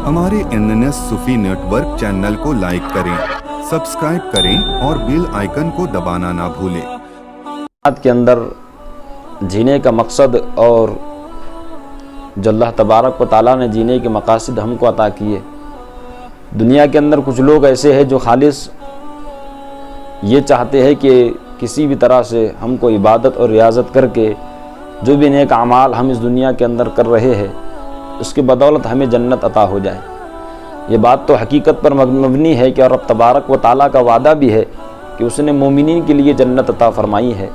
हमारे NNS सूफी network channel को like करें, सब्सक्राइब करें और बेल आइकन को दबाना ना भूलें। के अंदर जीने का मकसद और जो अल्लाह तबारक व ताला ने जीने के मकासद हमको अता किए। दुनिया के अंदर कुछ लोग ऐसे हैं जो खालिस ये चाहते हैं कि किसी भी तरह से हमको इबादत और रियाजत करके जो भी नेक अमाल हम इस दुनिया के अंदर कर रहे हैं उसकी बदौलत हमें जन्नत अता हो जाए। ये बात तो हकीकत पर मबनी है कि और रब तबारक व ताला का वादा भी है कि उसने मोमिनीन के लिए जन्नत अता फरमाई है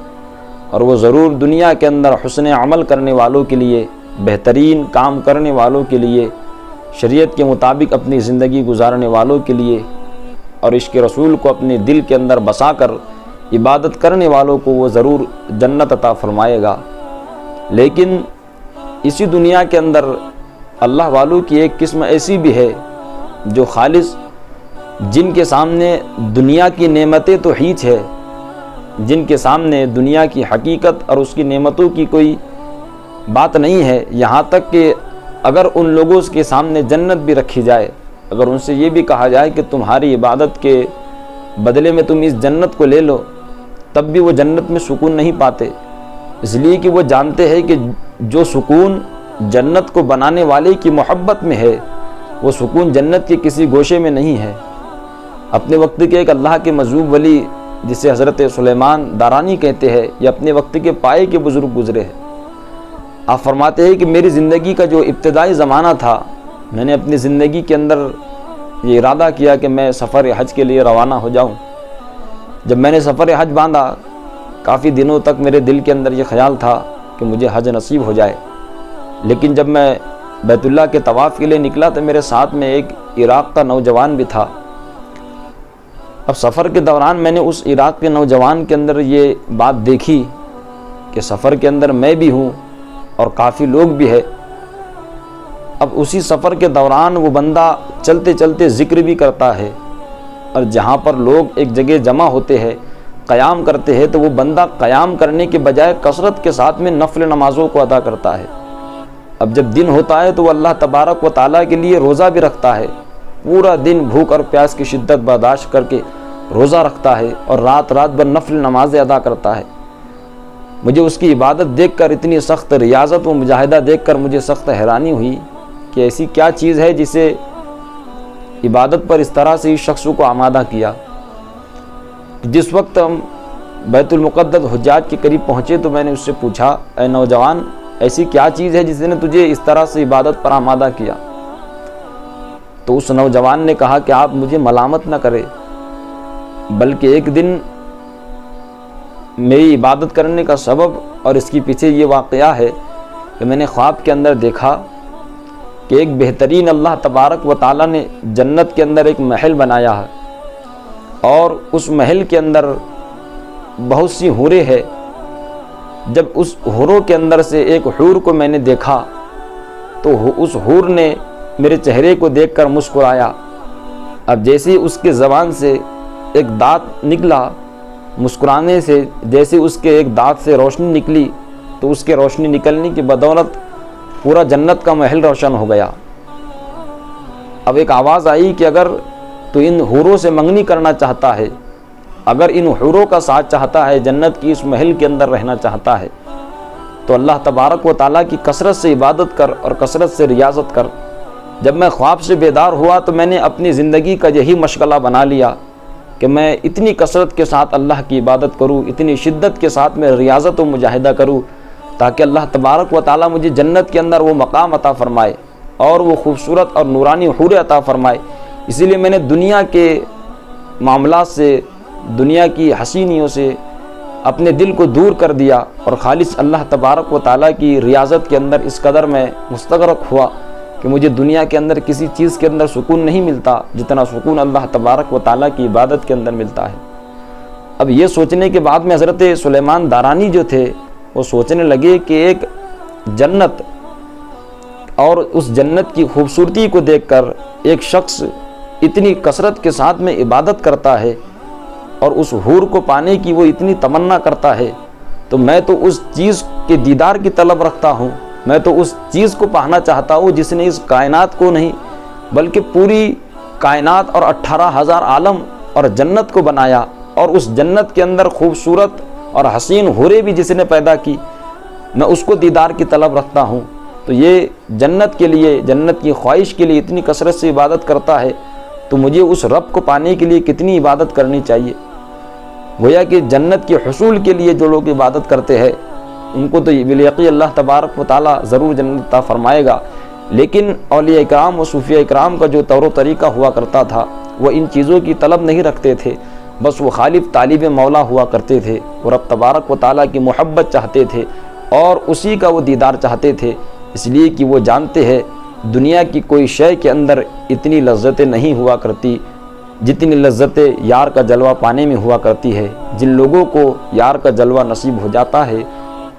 और वो ज़रूर दुनिया के अंदर हुस्न अमल करने वालों के लिए, बेहतरीन काम करने वालों के लिए, शरीयत के मुताबिक अपनी ज़िंदगी गुजारने वालों के लिए और इश्क़ रसूल को अपने दिल के अंदर बसा कर इबादत करने वालों को वो ज़रूर जन्नत अता फरमाएगा। लेकिन इसी दुनिया के अंदर अल्लाह वालों की एक किस्म ऐसी भी है जो खालिस जिनके सामने दुनिया की नेमतें तो हीच है, जिनके सामने दुनिया की हकीकत और उसकी नेमतों की कोई बात नहीं है। यहाँ तक कि अगर उन लोगों के सामने जन्नत भी रखी जाए, अगर उनसे ये भी कहा जाए कि तुम्हारी इबादत के बदले में तुम इस जन्नत को ले लो, तब भी वो जन्नत में सुकून नहीं पाते, इसलिए कि वो जानते हैं कि जो सुकून जन्नत को बनाने वाले की मोहब्बत में है वो सुकून जन्नत के किसी गोशे में नहीं है। अपने वक्त के एक अल्लाह के मजूब वली जिसे हज़रत सुलेमान दारानी कहते हैं, ये अपने वक्त के पाए के बुज़ुर्ग गुज़रे हैं। आप फरमाते हैं कि मेरी ज़िंदगी का जो इब्तिदाई ज़माना था, मैंने अपनी ज़िंदगी के अंदर ये इरादा किया कि मैं सफ़र हज के लिए रवाना हो जाऊँ। जब मैंने सफ़र हज बांधा, काफ़ी दिनों तक मेरे दिल के अंदर ये ख्याल था कि मुझे हज नसीब हो जाए। लेकिन जब मैं बैतुल्लाह के तवाफ़ के लिए निकला तो मेरे साथ में एक इराक़ का नौजवान भी था। अब सफ़र के दौरान मैंने उस इराक़ के नौजवान के अंदर ये बात देखी कि सफ़र के अंदर मैं भी हूँ और काफ़ी लोग भी है। अब उसी सफ़र के दौरान वो बंदा चलते चलते ज़िक्र भी करता है और जहाँ पर लोग एक जगह जमा होते हैं, क़याम करते हैं, तो वो बंदा क़याम करने के बजाय कसरत के साथ में नफल नमाज़ों को अदा करता है। अब जब दिन होता है तो वो अल्लाह तबारक व ताला के लिए रोज़ा भी रखता है, पूरा दिन भूख और प्यास की शिद्दत बर्दाश्त करके रोज़ा रखता है और रात रात भर नफल नमाज़ें अदा करता है। मुझे उसकी इबादत देखकर, इतनी सख्त रियाज़त व मुजाहिदा देखकर मुझे सख्त हैरानी हुई कि ऐसी क्या चीज़ है जिसे इबादत पर इस तरह से इस शख्स को आमादा किया। जिस वक्त हम बैतुल मुक़द्दस हुज्जाज के करीब पहुँचे तो मैंने उससे पूछा, ऐ नौजवान, ऐसी क्या चीज़ है जिसने तुझे इस तरह से इबादत पर आमादा किया? तो उस नौजवान ने कहा कि आप मुझे मलामत न करें, बल्कि एक दिन मेरी इबादत करने का सबब और इसके पीछे ये वाक़या है कि मैंने ख्वाब के अंदर देखा कि एक बेहतरीन अल्लाह तबारक व ताला ने जन्नत के अंदर एक महल बनाया है और उस महल के अंदर बहुत सी हूरें हैं। जब उस हूरों के अंदर से एक हूर को मैंने देखा तो उस हूर ने मेरे चेहरे को देखकर मुस्कुराया। अब जैसे ही उसके ज़बान से एक दांत निकला, मुस्कुराने से जैसे उसके एक दांत से रोशनी निकली, तो उसके रोशनी निकलने की बदौलत पूरा जन्नत का महल रोशन हो गया। अब एक आवाज़ आई कि अगर तो इन हूरों से मंगनी करना चाहता है, अगर इन हूरों का साथ चाहता है, जन्नत की इस महल के अंदर रहना चाहता है, तो अल्लाह तबारक व ताला की कसरत से इबादत कर और कसरत से रियाजत कर। जब मैं ख्वाब से बेदार हुआ तो मैंने अपनी ज़िंदगी का यही मशगला बना लिया कि मैं इतनी कसरत के साथ अल्लाह की इबादत करूँ, इतनी शिद्दत के साथ मैं रियाजत व मुजाहिदा करूँ, ताकि अल्लाह तबारक व ताला मुझे जन्नत के अंदर वो मकाम अता फ़रमाए और वो खूबसूरत और नूरानी हूरें अता फ़रमाए। इसीलिए मैंने दुनिया के मामलात से, दुनिया की हसीनियों से अपने दिल को दूर कर दिया और खालिस अल्लाह तबारक व ताला की रियाजत के अंदर इस कदर मैं मुस्तग़रक़ हुआ कि मुझे दुनिया के अंदर किसी चीज़ के अंदर सुकून नहीं मिलता जितना सुकून अल्लाह तबारक व ताला की इबादत के अंदर मिलता है। अब ये सोचने के बाद में हज़रत सुलेमान दारानी जो थे वो सोचने लगे कि एक जन्नत और उस जन्नत की खूबसूरती को देखकर एक शख्स इतनी कसरत के साथ में इबादत करता है और उस हूर को पाने की वो इतनी तमन्ना करता है, तो मैं तो उस चीज़ के दीदार की तलब रखता हूँ, मैं तो उस चीज़ को पाना चाहता हूँ जिसने इस कायनात को नहीं بلکہ پوری کائنات اور 18,000 عالم اور جنت کو بنایا، اور اس جنت کے اندر خوبصورت اور حسین حوریں بھی جس نے پیدا کی، میں اس کو دیدار کی طلب رکھتا ہوں، تو یہ جنت کے لیے، جنت کی خواہش کے لیے اتنی کثرت سے عبادت کرتا ہے، تو مجھے اس رب کو پانے کے لیے کتنی عبادت کرنی چاہیے۔ گویا کہ جنت کے حصول کے لیے جو لوگ عبادت کرتے ہیں ان کو تو بالیقین اللہ تبارک و تعالیٰ ضرور جنت عطا فرمائے گا، لیکن اولیاء اکرام و صوفیاء اکرام کا جو طور و طریقہ ہوا کرتا تھا، وہ ان چیزوں کی طلب نہیں رکھتے تھے، بس وہ خالص طالب مولا ہوا کرتے تھے، وہ رب تبارک و تعالیٰ کی محبت چاہتے تھے اور اسی کا وہ دیدار چاہتے تھے، اس لیے کہ وہ جانتے ہیں دنیا کی کوئی شے کے اندر اتنی لذتیں نہیں ہوا کرتی جتنی لذتیں یار کا جلوہ پانے میں ہوا کرتی ہے۔ جن لوگوں کو یار کا جلوہ نصیب ہو جاتا ہے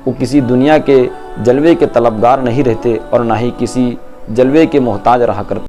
وہ کسی دنیا کے جلوے کے طلبگار نہیں رہتے اور نہ ہی کسی جلوے کے محتاج رہا کرتے۔